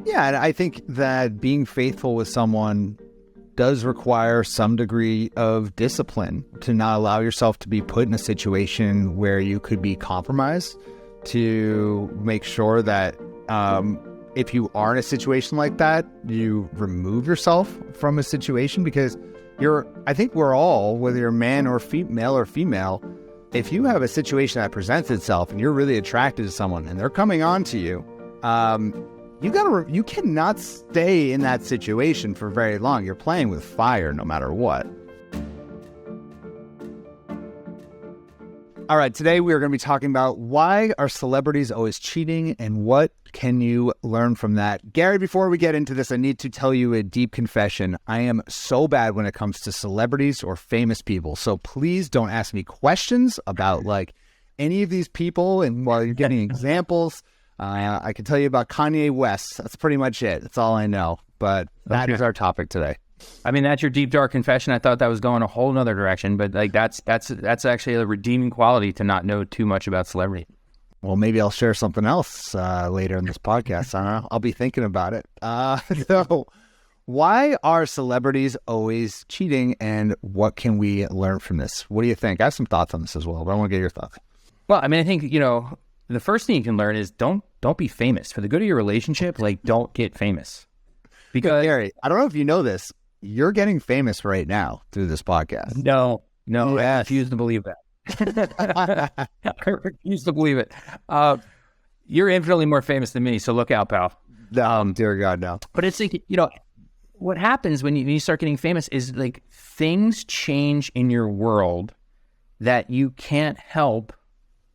Yeah, and I think that being faithful with someone does require some degree of discipline to not allow yourself to be put in a situation where you could be compromised, to make sure that if you are in a situation like that, you remove yourself from a situation, because I think we're all, whether you're male or female, if you have a situation that presents itself and you're really attracted to someone and they're coming on to you, you cannot stay in that situation for very long. You're playing with fire no matter what. All right, today we are going to be talking about why are celebrities always cheating and what can you learn from that. Gary, before we get into this, I need to tell you a deep confession. I am so bad when it comes to celebrities or famous people. So please don't ask me questions about any of these people. And while you're getting examples, I can tell you about Kanye West. That's pretty much it. That's all I know. But that is our topic today. I mean, that's your deep, dark confession. I thought that was going a whole nother direction, but that's actually a redeeming quality to not know too much about celebrity. Well, maybe I'll share something else later in this podcast. I don't know. I'll be thinking about it. So why are celebrities always cheating, and what can we learn from this? What do you think? I have some thoughts on this as well, but I want to get your thoughts. Well, I mean, I think, the first thing you can learn is don't be famous. For the good of your relationship, don't get famous. Because Gary, I don't know if you know this, you're getting famous right now through this podcast. No, yes. I refuse to believe that. I refuse to believe it. You're infinitely more famous than me, so look out, pal. Dear God, no. But it's what happens when you start getting famous is things change in your world that you can't help.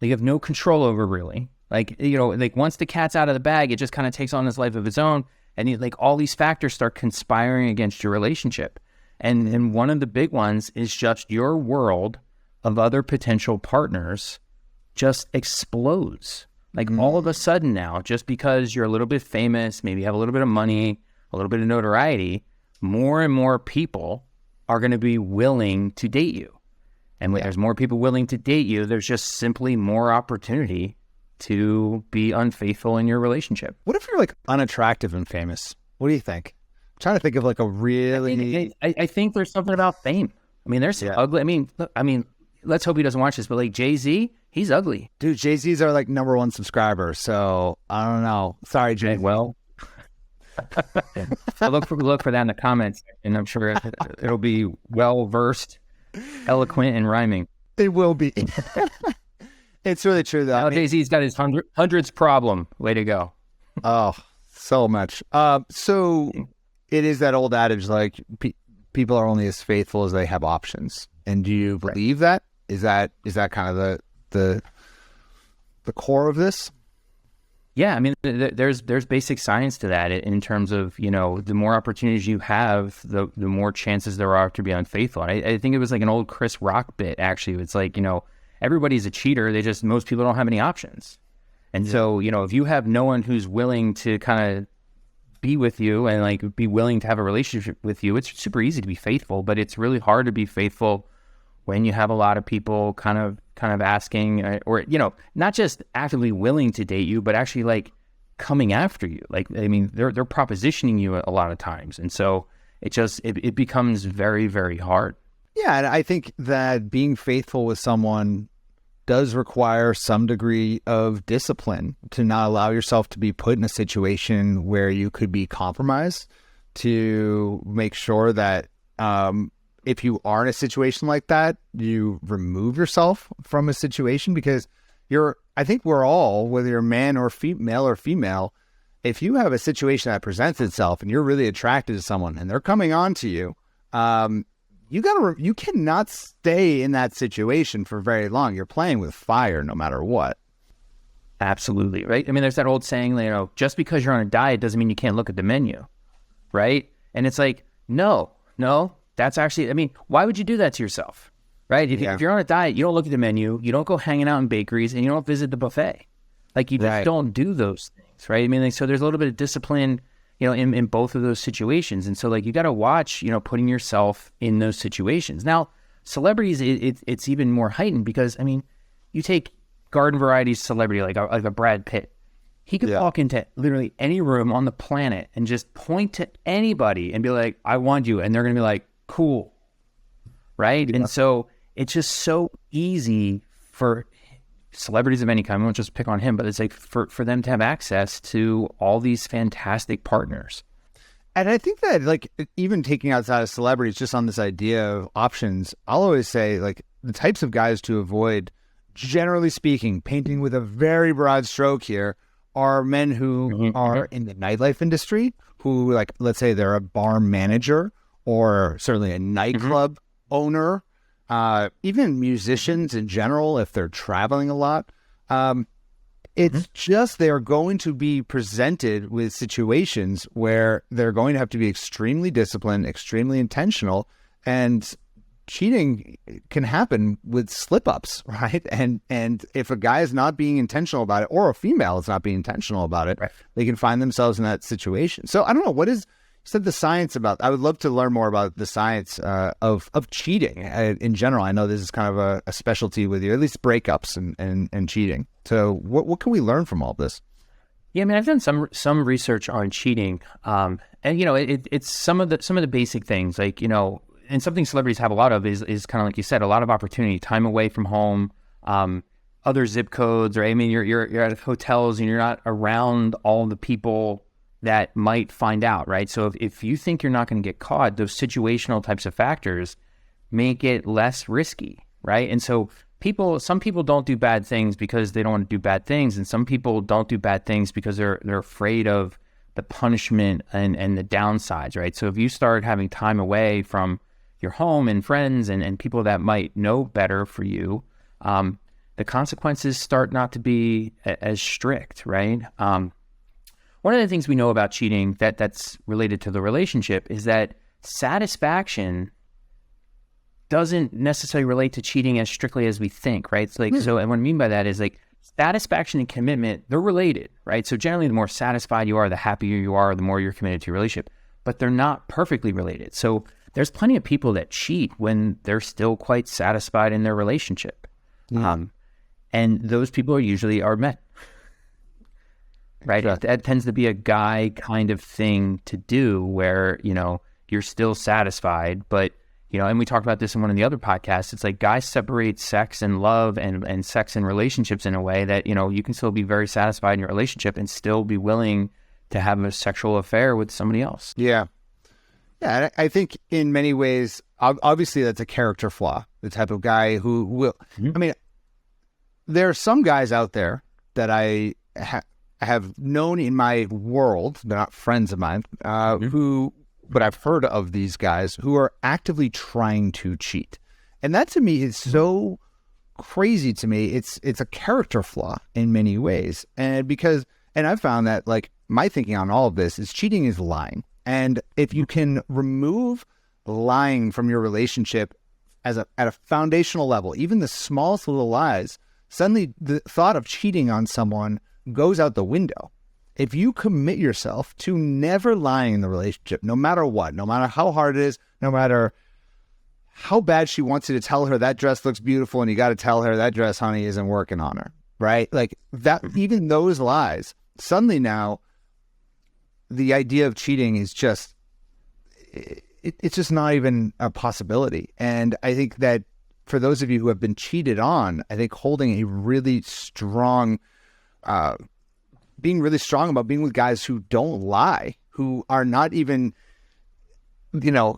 You have no control over, really. Once the cat's out of the bag, it just kind of takes on this life of its own. And all these factors start conspiring against your relationship. And one of the big ones is just your world of other potential partners just explodes. All of a sudden now, just because you're a little bit famous, maybe you have a little bit of money, a little bit of notoriety, more and more people are going to be willing to date you. And when there's more people willing to date you, there's just simply more opportunity to be unfaithful in your relationship. What if you're unattractive and famous? What do you think? I'm trying to think of a really... I think there's something about fame. I mean, there's some ugly... I mean, let's hope he doesn't watch this, but Jay-Z, he's ugly. Dude, Jay-Z's our number one subscriber, so I don't know. Sorry, Jay. Well, I'll look for that in the comments, and I'm sure it'll be well-versed, eloquent, and rhyming. It will be. It's really true, though. Now Jay-Z's got his hundreds problem. Way to go. Oh, so much. So it is that old adage, people are only as faithful as they have options. And do you believe that? Is that kind of the core of this? Yeah, I mean, there's basic science to that in terms of, the more opportunities you have, the more chances there are to be unfaithful. And I think it was an old Chris Rock bit, actually. It's everybody's a cheater. Most people don't have any options. And so, if you have no one who's willing to kind of be with you and be willing to have a relationship with you, it's super easy to be faithful, but it's really hard to be faithful when you have a lot of people kind of asking or, not just actively willing to date you, but actually coming after you. They're propositioning you a lot of times. And so it becomes very, very hard. Yeah, and I think that being faithful with someone does require some degree of discipline to not allow yourself to be put in a situation where you could be compromised, to make sure that if you are in a situation like that, you remove yourself from a situation, because I think we're all, whether you're male or female, if you have a situation that presents itself and you're really attracted to someone and they're coming on to you, you cannot stay in that situation for very long. You're playing with fire no matter what. Absolutely, right? I mean, there's that old saying, just because you're on a diet doesn't mean you can't look at the menu, right? And it's no, that's actually, why would you do that to yourself, right? If you're on a diet, you don't look at the menu, you don't go hanging out in bakeries, and you don't visit the buffet. You just don't do those things, right? So there's a little bit of discipline in both of those situations. And so you got to watch, putting yourself in those situations. Now, celebrities, it's even more heightened because, you take garden variety celebrity, like a Brad Pitt. He could walk into literally any room on the planet and just point to anybody and be like, I want you. And they're going to be like, cool. Right. Yeah. And so it's just so easy for celebrities of any kind. We won't just pick on him, but it's like for them to have access to all these fantastic partners. And I think that, like, even taking outside of celebrities, just on this idea of options, I'll always say, like, the types of guys to avoid, generally speaking, painting with a very broad stroke here, are men who are in the nightlife industry, who, like, let's say they're a bar manager or certainly a nightclub owner, even musicians in general, if they're traveling a lot. It's just they're going to be presented with situations where they're going to have to be extremely disciplined, extremely intentional, and cheating can happen with slip-ups, right? And if a guy is not being intentional about it, or a female is not being intentional about it, they can find themselves in that situation. So I don't know, what is, you said the science about, I would love to learn more about the science of cheating in general. I know this is kind of a specialty with you, at least breakups and cheating. So what can we learn from all this? Yeah, I mean, I've done some research on cheating, and you know, it's some of the basic things, like, you know, and something celebrities have a lot of is kind of like you said, a lot of opportunity, time away from home, other zip codes, or I mean, you're at hotels and you're not around all the people that might find out, right? So if you think you're not going to get caught, those situational types of factors make it less risky, right? And so some people don't do bad things because they don't want to do bad things, and some people don't do bad things because they're afraid of the punishment and the downsides, right? So if you start having time away from your home and friends and people that might know better for you, the consequences start not to be as strict, right? One of the things we know about cheating that's related to the relationship is that satisfaction doesn't necessarily relate to cheating as strictly as we think, right? It's like, so, and what I mean by that is, like, satisfaction and commitment, they're related, right? So generally, the more satisfied you are, the happier you are, the more you're committed to your relationship, but they're not perfectly related. So there's plenty of people that cheat when they're still quite satisfied in their relationship. And those people are usually our men, right? That tends to be a guy kind of thing to do, where, you know, you're still satisfied, but, you know, and we talked about this in one of the other podcasts, it's like guys separate sex and love and sex and relationships in a way that, you know, you can still be very satisfied in your relationship and still be willing to have a sexual affair with somebody else. Yeah. Yeah, I think in many ways, obviously that's a character flaw, the type of guy who will, I mean, there are some guys out there that I have known in my world, they're not friends of mine, but I've heard of these guys who are actively trying to cheat. And that to me is so crazy to me. It's a character flaw in many ways. And I've found that, like, my thinking on all of this is cheating is lying. And if you can remove lying from your relationship at a foundational level, even the smallest little lies, suddenly the thought of cheating on someone goes out the window. If you commit yourself to never lying in the relationship, no matter what, no matter how hard it is, no matter how bad she wants you to tell her that dress looks beautiful and you got to tell her that dress, honey, isn't working on her, right? Like that, even those lies, suddenly now the idea of cheating is just, it's just not even a possibility. And I think that for those of you who have been cheated on, I think holding a really strong, being really strong about being with guys who don't lie, who are not even, you know,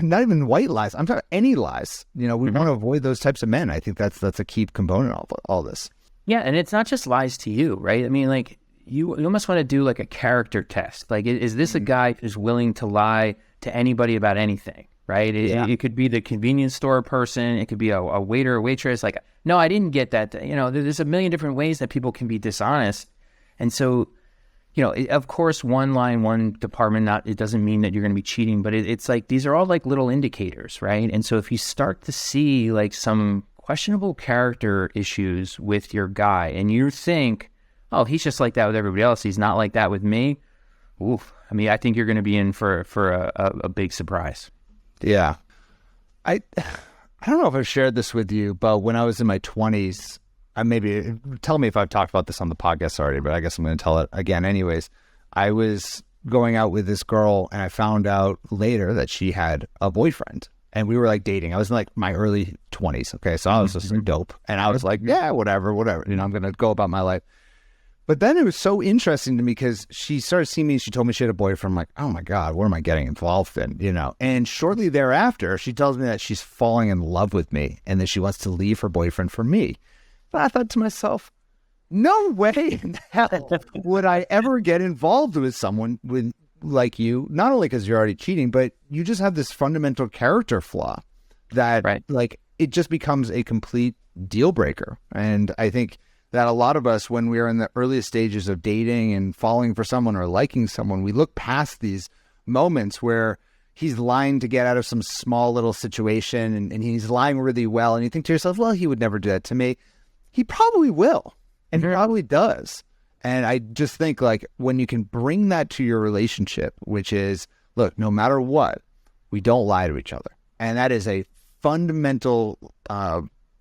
not even white lies. I'm talking any lies. You know, we want to avoid those types of men. I think that's a key component of all this. Yeah. And it's not just lies to you, right? I mean, like, you almost want to do like a character test. Like, is this a guy who's willing to lie to anybody about anything, right? It could be the convenience store person. It could be a waiter or waitress. Like, no, I didn't get that. You know, there's a million different ways that people can be dishonest. And so, you know, of course, one line, one department, it doesn't mean that you're going to be cheating, but it's like, these are all like little indicators, right? And so if you start to see like some questionable character issues with your guy and you think, oh, he's just like that with everybody else, he's not like that with me, oof. I mean, I think you're going to be in for a big surprise. Yeah. I don't know if I've shared this with you, but when I was in my 20s, maybe tell me if I've talked about this on the podcast already, but I guess I'm going to tell it again anyways. I was going out with this girl and I found out later that she had a boyfriend and we were like dating. I was in like my early 20s. Okay. So I was just dope and I was like, yeah, whatever, you know, I'm going to go about my life. But then it was so interesting to me because she started seeing me and she told me she had a boyfriend. I'm like, oh my God, what am I getting involved in? You know? And shortly thereafter, she tells me that she's falling in love with me and that she wants to leave her boyfriend for me. But I thought to myself, no way in hell would I ever get involved with someone like you, not only because you're already cheating, but you just have this fundamental character flaw that like it just becomes a complete deal breaker. And I think that a lot of us, when we are in the earliest stages of dating and falling for someone or liking someone, we look past these moments where he's lying to get out of some small little situation and he's lying really well. And you think to yourself, well, he would never do that to me. He probably will. And he probably does. And I just think like when you can bring that to your relationship, which is, look, no matter what, we don't lie to each other. And that is a fundamental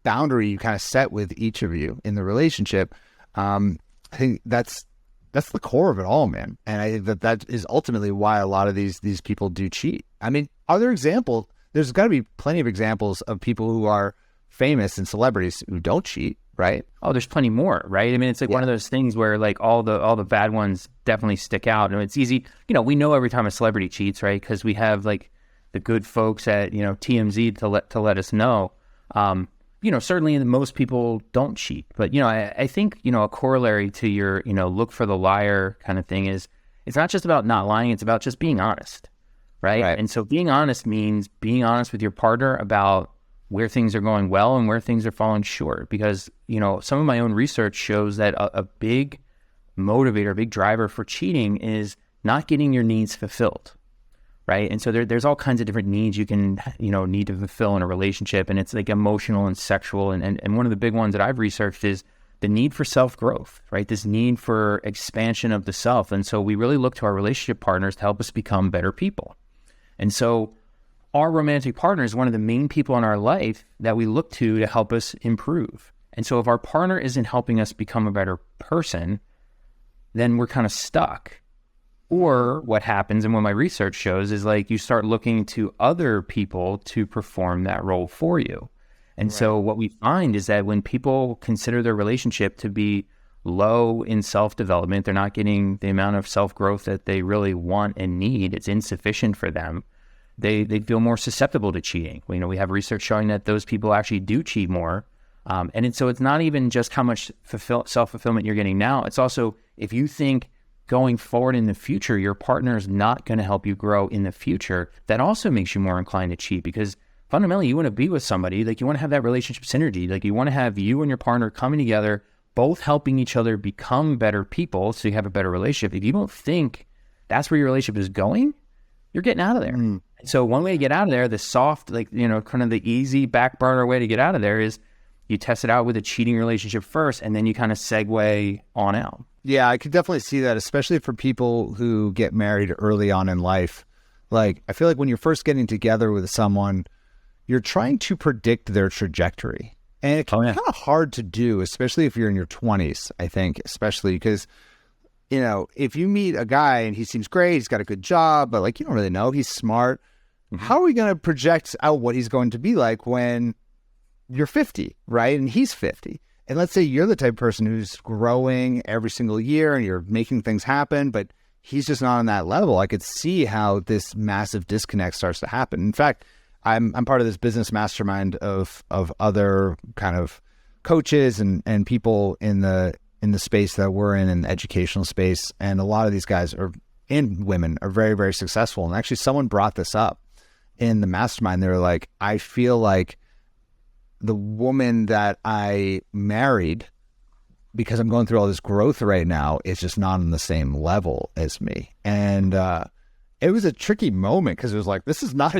boundary you kind of set with each of you in the relationship. I think that's the core of it all, man. And I think that is ultimately why a lot of these people do cheat. I mean, are there examples? There's got to be plenty of examples of people who are famous and celebrities who don't cheat, right? Oh, there's plenty more, right? I mean, it's like one of those things where like all the bad ones definitely stick out. And it's easy, you know, we know every time a celebrity cheats, right? Because we have like the good folks at, you know, TMZ to let us know. You know, certainly most people don't cheat, but, you know, I think, you know, a corollary to your, you know, look for the liar kind of thing is it's not just about not lying. It's about just being honest, right? And so being honest means being honest with your partner about where things are going well and where things are falling short. Because, you know, some of my own research shows that a big motivator, a big driver for cheating is not getting your needs fulfilled. Right. And so there's all kinds of different needs you can, you know, need to fulfill in a relationship. And it's like emotional and sexual. And one of the big ones that I've researched is the need for self-growth, right? This need for expansion of the self. And so we really look to our relationship partners to help us become better people. And so our romantic partner is one of the main people in our life that we look to help us improve. And so if our partner isn't helping us become a better person, then we're kind of stuck. Or what happens, and what my research shows, is like you start looking to other people to perform that role for you. And so what we find is that when people consider their relationship to be low in self-development, they're not getting the amount of self-growth that they really want and need, it's insufficient for them, they feel more susceptible to cheating. You know, we have research showing that those people actually do cheat more. So it's not even just how much self-fulfillment you're getting now. It's also if you think going forward in the future, your partner is not going to help you grow in the future, that also makes you more inclined to cheat, because fundamentally you want to be with somebody, like you want to have that relationship synergy, like you want to have you and your partner coming together, both helping each other become better people so you have a better relationship. If you don't think that's where your relationship is going, you're getting out of there. So one way to get out of there, the soft, like, you know, kind of the easy back burner way to get out of there is you test it out with a cheating relationship first, and then you kind of segue on out. Yeah, I could definitely see that, especially for people who get married early on in life. Like, I feel like when you're first getting together with someone, you're trying to predict their trajectory. And it can be kind of hard to do, especially if you're in your 20s, I think, especially because, you know, if you meet a guy and he seems great, he's got a good job, but like, you don't really know, he's smart. How are we going to project out what he's going to be like when you're 50, right? And he's 50. And let's say you're the type of person who's growing every single year and you're making things happen, but he's just not on that level. I could see how this massive disconnect starts to happen. In fact, I'm part of this business mastermind of other kind of coaches and people in the space that we're in the educational space. And a lot of these guys and women are very, very successful. And actually someone brought this up in the mastermind. They were like, I feel like the woman that I married, because I'm going through all this growth right now, is just not on the same level as me. And it was a tricky moment because it was like, this is not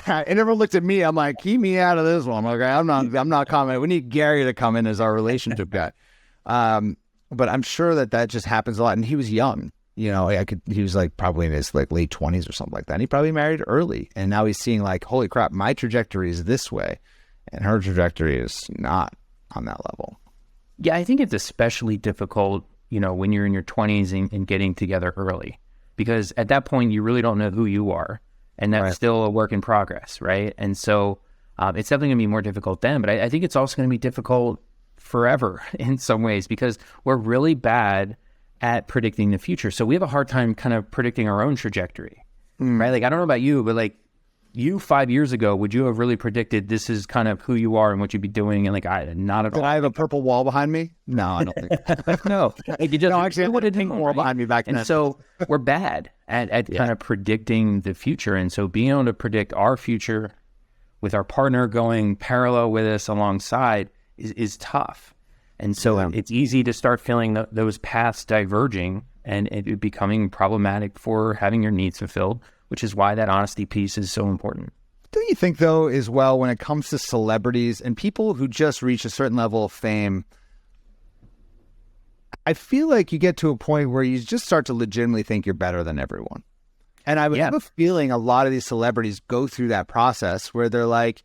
and everyone looked at me. I'm like, keep me out of this one. I'm like, I'm not commenting. We need Gary to come in as our relationship guy. But I'm sure that just happens a lot. And he was young, you know, he was like probably in his like late 20s or something like that. And he probably married early. And now he's seeing like, holy crap, my trajectory is this way. And her trajectory is not on that level. Yeah, I think it's especially difficult, when you're in your 20s and getting together early, because at that point you really don't know who you are, and that's still a work in progress, right? And so it's definitely going to be more difficult then, but I think it's also going to be difficult forever in some ways, because we're really bad at predicting the future. So we have a hard time kind of predicting our own trajectory, right? Like, I don't know about you, but like, you 5 years ago, would you have really predicted this is kind of who you are and what you'd be doing? And like, not at all. Did I have a purple wall behind me? No, I don't think. No, like you just, no, actually, I had a pink wall behind me back then. And so we're bad at kind of predicting the future. And so being able to predict our future with our partner going parallel with us alongside is tough. And so it's easy to start feeling those paths diverging, and it becoming problematic for having your needs fulfilled, which is why that honesty piece is so important. Don't you think, though, as well, when it comes to celebrities and people who just reach a certain level of fame, I feel like you get to a point where you just start to legitimately think you're better than everyone. And I have a feeling a lot of these celebrities go through that process where they're like,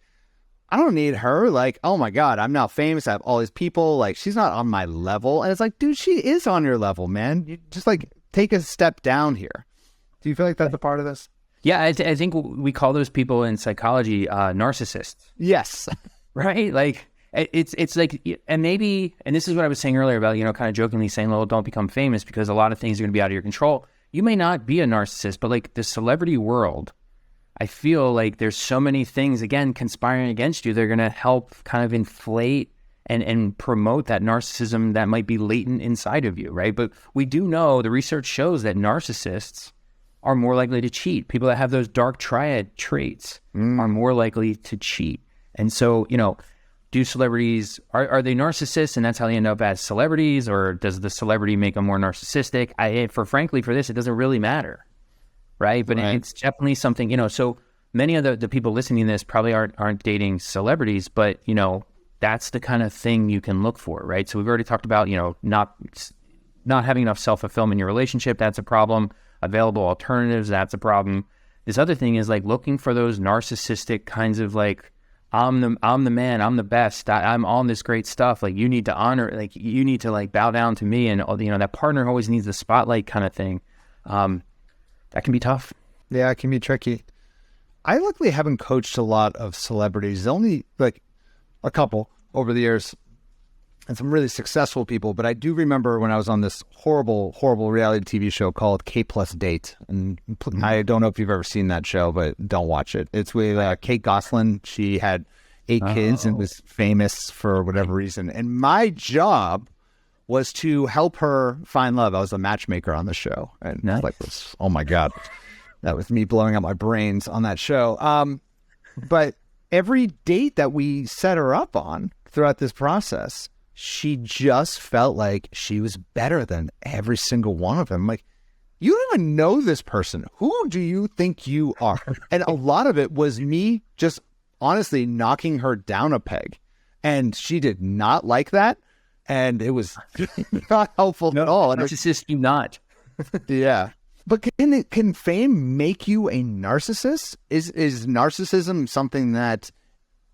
I don't need her. Like, oh my God, I'm now famous. I have all these people. Like, she's not on my level. And it's like, dude, she is on your level, man. You just like take a step down here. Do you feel like that's a part of this? Yeah, I think we call those people in psychology narcissists. Yes. Right? Like, it's like, and maybe, and this is what I was saying earlier about, kind of jokingly saying, well, don't become famous because a lot of things are going to be out of your control. You may not be a narcissist, but like the celebrity world, I feel like there's so many things, again, conspiring against you. They're going to help kind of inflate and promote that narcissism that might be latent inside of you, right? But we do know, the research shows that narcissists are more likely to cheat. People that have those dark triad traits are more likely to cheat. And so, do celebrities, are they narcissists and that's how they end up as celebrities, or does the celebrity make them more narcissistic? Frankly, for this, it doesn't really matter, right? But it's definitely something, so many of the people listening to this probably aren't dating celebrities, but, that's the kind of thing you can look for, right? So we've already talked about, not having enough self-fulfillment in your relationship, that's a problem. Available alternatives, that's a problem. This other thing is like looking for those narcissistic kinds of like, I'm the man, I'm the best, I'm on this great stuff. Like, you need to honor, like, you need to like bow down to me, and that partner always needs the spotlight kind of thing. That can be tough. Yeah, it can be tricky. I luckily haven't coached a lot of celebrities, only like a couple over the years, and some really successful people. But I do remember when I was on this horrible, horrible reality TV show called K Plus Date. And I don't know if you've ever seen that show, but don't watch it. It's with Kate Gosselin. She had 8 kids and was famous for whatever reason. And my job was to help her find love. I was a matchmaker on the show. And oh my God, that was me blowing up my brains on that show. But every date that we set her up on throughout this process, she just felt like she was better than every single one of them. Like, you don't even know this person. Who do you think you are? And a lot of it was me just honestly knocking her down a peg. And she did not like that. And it was not helpful at all. Narcissist, you not. Yeah. But can fame make you a narcissist? Is narcissism something that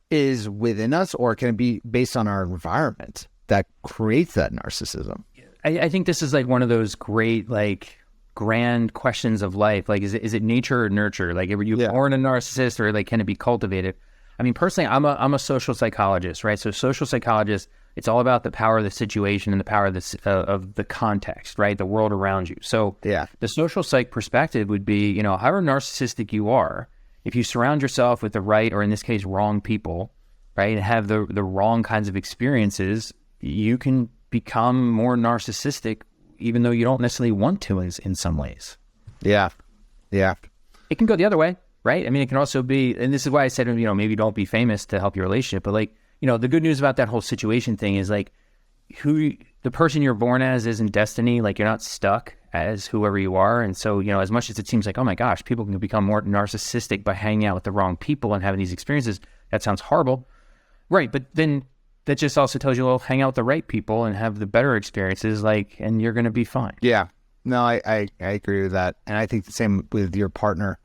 is within us, or can it be based on our environment that creates that narcissism? I think this is like one of those great, like, grand questions of life. Like, is it nature or nurture? Like, were you born a narcissist, or like, can it be cultivated? I mean, personally, I'm a social psychologist, right? So social psychologist, it's all about the power of the situation and the power of the context, right? The world around you. So the social psych perspective would be, however narcissistic you are, if you surround yourself with the right, or in this case, wrong people, right, and have the wrong kinds of experiences, you can become more narcissistic, even though you don't necessarily want to in some ways. Yeah. It can go the other way, right? I mean, it can also be, and this is why I said, maybe don't be famous to help your relationship, but like, the good news about that whole situation thing is like, the person you're born as isn't destiny. Like, you're not stuck as whoever you are. And so, as much as it seems like, oh my gosh, people can become more narcissistic by hanging out with the wrong people and having these experiences, that sounds horrible. Right. But then that just also tells you, well, hang out with the right people and have the better experiences, and you're going to be fine. Yeah. No, I agree with that. And I think the same with your partner.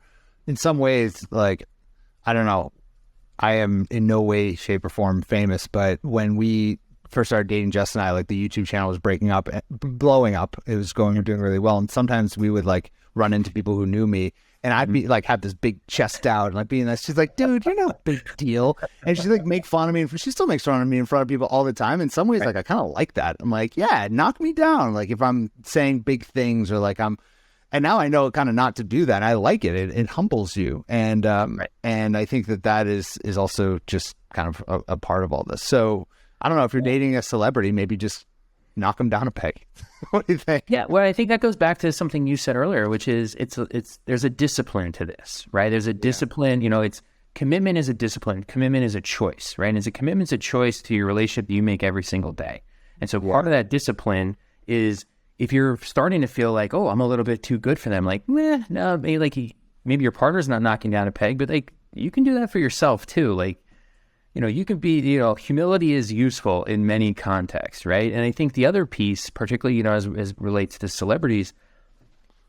In some ways, like, I don't know, I am in no way, shape, or form famous, but when we first started dating Jess and I, like the YouTube channel was blowing up. It was doing really well. And sometimes we would like run into people who knew me, and I'd be like, have this big chest out and like being nice. She's like, dude, you're no big deal. And she'd like make fun of me. She still makes fun of me in front of people all the time. In some ways, like I kind of like that. I'm like, yeah, knock me down. Like if I'm saying big things or like and now I know kind of not to do that. I like it. It humbles you. And and I think that is also just kind of a part of all this. So I don't know, if you're dating a celebrity, maybe just knock them down a peg. What do you think? Yeah, well, I think that goes back to something you said earlier, which is there's a discipline to this, right? There's a discipline, commitment is a discipline. Commitment is a choice, right? And it's a commitment's a choice to your relationship that you make every single day. And so part of that discipline is if you're starting to feel like, oh, I'm a little bit too good for them, like, no, maybe your partner's not knocking down a peg, but like you can do that for yourself too. Like, you can be, humility is useful in many contexts, right? And I think the other piece, particularly, as relates to celebrities,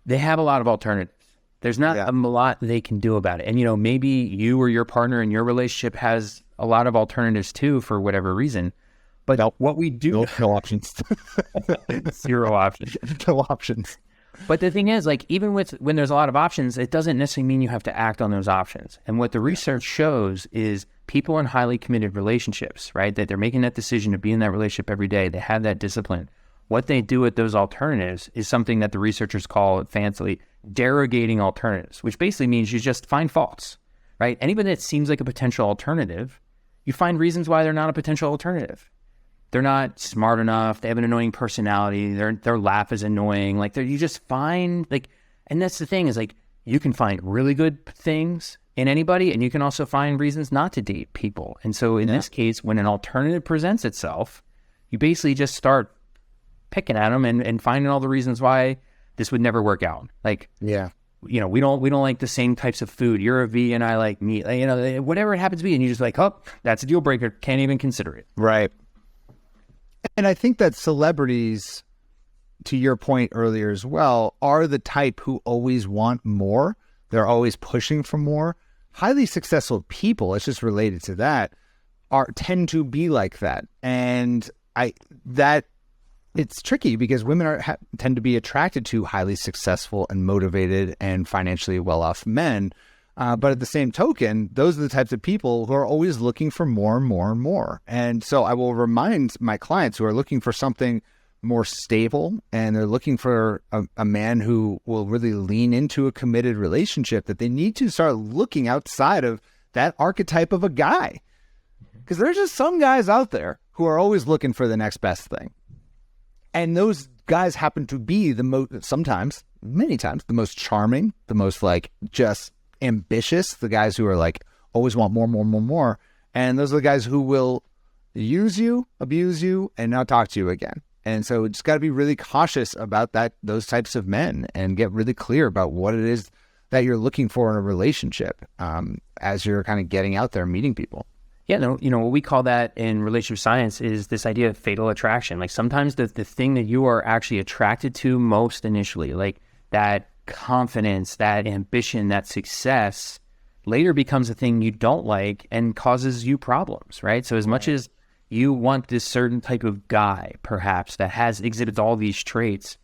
they have a lot of alternatives. There's not a lot they can do about it. And, maybe you or your partner in your relationship has a lot of alternatives too, for whatever reason. But what we do... No options. Zero options. No options. But the thing is, like, even when there's a lot of options, it doesn't necessarily mean you have to act on those options. And what the research shows is people in highly committed relationships, right, that they're making that decision to be in that relationship every day, they have that discipline. What they do with those alternatives is something that the researchers call fancily derogating alternatives, which basically means you just find faults, right? Anybody that seems like a potential alternative, you find reasons why they're not a potential alternative. They're not smart enough. They have an annoying personality. Their laugh is annoying. Like you just find and that's the thing is like you can find really good things in anybody, and you can also find reasons not to date people. And so in this case, when an alternative presents itself, you basically just start picking at them and finding all the reasons why this would never work out. Like, we don't like the same types of food. You're a vegan, I like meat. Whatever it happens to be, and you just like, oh, that's a deal breaker. Can't even consider it. Right. And I think that celebrities, to your point earlier as well, are the type who always want more. They're always pushing for more. Highly successful people, it's just related to that, tend to be like that. And it's tricky because women tend to be attracted to highly successful and motivated and financially well-off men. But at the same token, those are the types of people who are always looking for more and more and more. And so I will remind my clients who are looking for something more stable and they're looking for a man who will really lean into a committed relationship that they need to start looking outside of that archetype of a guy. Because there's just some guys out there who are always looking for the next best thing. And those guys happen to be many times, the most charming, the most just ambitious, the guys who are always want more. And those are the guys who will use you, abuse you, and not talk to you again. And so just got to be really cautious about those types of men and get really clear about what it is that you're looking for in a relationship as you're kind of getting out there and meeting people. Yeah, no, what we call that in relationship science is this idea of fatal attraction. Like sometimes the thing that you are actually attracted to most initially, like that confidence, that ambition, that success, later becomes a thing you don't like and causes you problems, right? So as much as you want this certain type of guy, perhaps, that exhibits all these traits,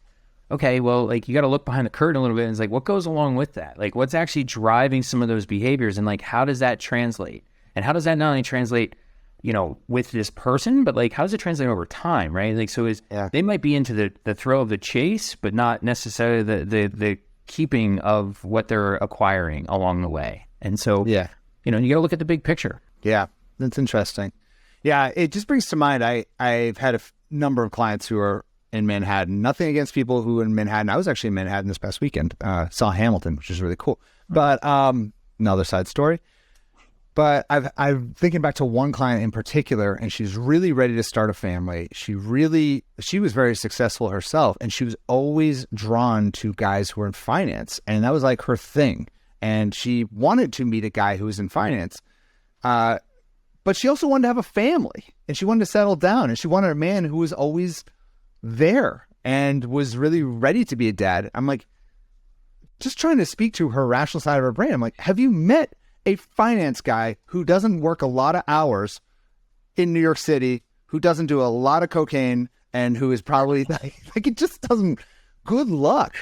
okay, well, you got to look behind the curtain a little bit and it's what goes along with that? What's actually driving some of those behaviors and how does that translate? And how does that not only translate, with this person, but how does it translate over time, right? They might be into the thrill of the chase, but not necessarily the keeping of what they're acquiring along the way. And so, you got to look at the big picture. Yeah, that's interesting. Yeah, it just brings to mind, I've had a number of clients who are in Manhattan. Nothing against people who are in Manhattan. I was actually in Manhattan this past weekend. Saw Hamilton, which is really cool. But another side story. But I'm thinking back to one client in particular, and she's really ready to start a family. She was very successful herself, and she was always drawn to guys who were in finance, and that was her thing. And she wanted to meet a guy who was in finance, but she also wanted to have a family, and she wanted to settle down, and she wanted a man who was always there and was really ready to be a dad. I'm just trying to speak to her rational side of her brain. I'm have you met a finance guy who doesn't work a lot of hours in New York City, who doesn't do a lot of cocaine and who is probably like it just doesn't. Good luck.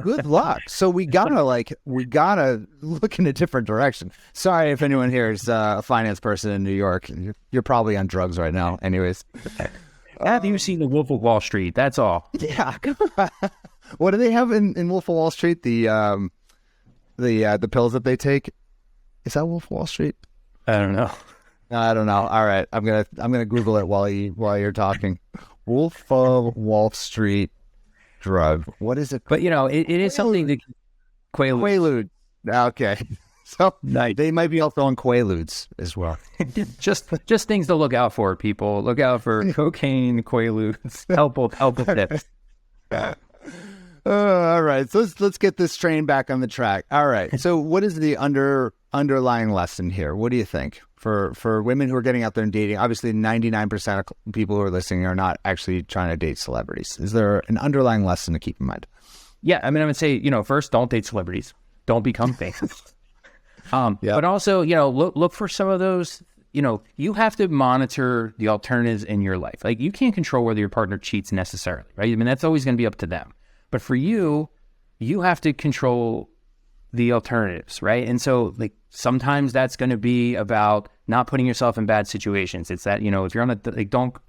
Good luck. So we gotta look in a different direction. Sorry if anyone here is a finance person in New York. You're probably on drugs right now. Anyways, have you seen The Wolf of Wall Street? That's all. Yeah. What do they have in Wolf of Wall Street? The pills that they take. Is that Wolf of Wall Street? I don't know. I don't know. All right, I'm gonna Google it while you're talking. Wolf of Wall Street drug. What is it? But it is something that Quaaludes. Okay, so nice. They might be also on Quaaludes as well. just things to look out for, people. Look out for cocaine, Quaaludes, helpful tips. All right, so let's get this train back on the track. All right, so what is the underlying lesson here? What do you think for women who are getting out there and dating? Obviously, 99% of people who are listening are not actually trying to date celebrities. Is there an underlying lesson to keep in mind? Yeah, I mean, I would say first, don't date celebrities. Don't become famous. But also, look for some of those. You have to monitor the alternatives in your life. Like, you can't control whether your partner cheats necessarily, right? I mean, that's always going to be up to them. But for you, you have to control the alternatives, right? And so, like, sometimes that's going to be about not putting yourself in bad situations. It's that, if you're on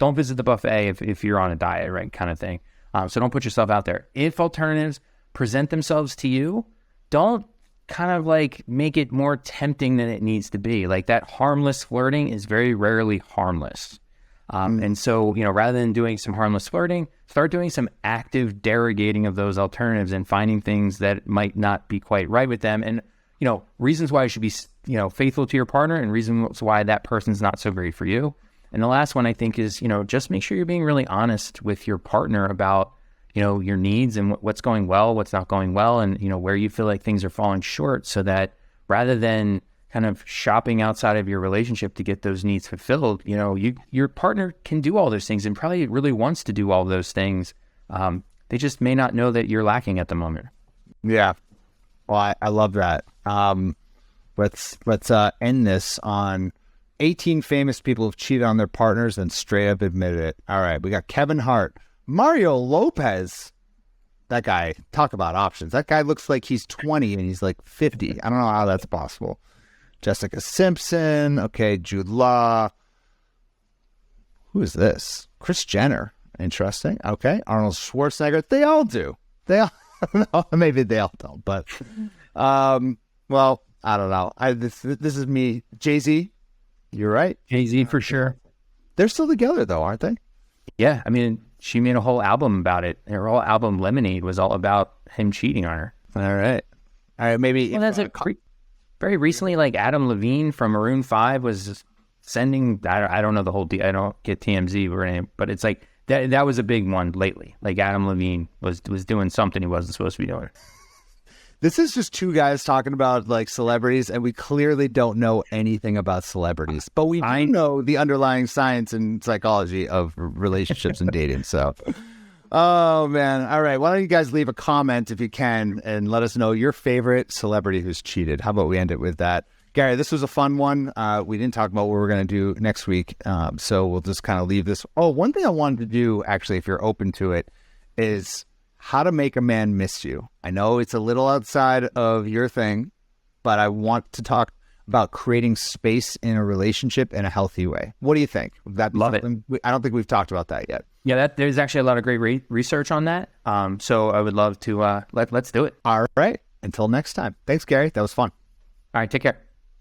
don't visit the buffet if you're on a diet, right? Kind of thing. So don't put yourself out there. If alternatives present themselves to you, don't kind of like make it more tempting than it needs to be. Like, that harmless flirting is very rarely harmless. And so, rather than doing some harmless flirting, start doing some active derogating of those alternatives and finding things that might not be quite right with them. And, reasons why you should be, faithful to your partner and reasons why that person's not so great for you. And the last one, I think, is, just make sure you're being really honest with your partner about, your needs and what's going well, what's not going well, and, where you feel like things are falling short, so that rather than kind of shopping outside of your relationship to get those needs fulfilled, your partner can do all those things and probably really wants to do all those things. They just may not know that you're lacking at the moment. Yeah. Well, I love that. Let's end this on 18 famous people who've cheated on their partners and straight up admitted it. All right. We got Kevin Hart, Mario Lopez. That guy, talk about options. That guy looks like he's 20 and he's like 50. I don't know how that's possible. Jessica Simpson. Okay, Jude Law. Who is this? Kris Jenner. Interesting. Okay, Arnold Schwarzenegger. They all do. They all. No, maybe they all don't. But, well, I don't know. This is me. Jay-Z. You're right. Jay-Z for sure. They're still together though, aren't they? Yeah, I mean, she made a whole album about it. Her whole album, Lemonade, was all about him cheating on her. All right. Maybe. Well, that's very recently, like Adam Levine from Maroon 5 was sending, I don't know the whole deal. I don't get TMZ or anything, but it's like that was a big one lately. Like, Adam Levine was doing something he wasn't supposed to be doing. This is just two guys talking about like celebrities, and we clearly don't know anything about celebrities, but we do know the underlying science and psychology of relationships and dating. So, oh man. All right. Why don't you guys leave a comment if you can and let us know your favorite celebrity who's cheated. How about we end it with that? Gary, this was a fun one. We didn't talk about what we're going to do next week. So we'll just kind of leave this. Oh, one thing I wanted to do, actually, if you're open to it, is how to make a man miss you. I know it's a little outside of your thing, but I want to talk about creating space in a relationship in a healthy way. What do you think? Love it. I don't think we've talked about that yet. Yeah, there's actually a lot of great research on that. So I would love to let's do it. All right. Until next time. Thanks, Gary. That was fun. All right. Take care.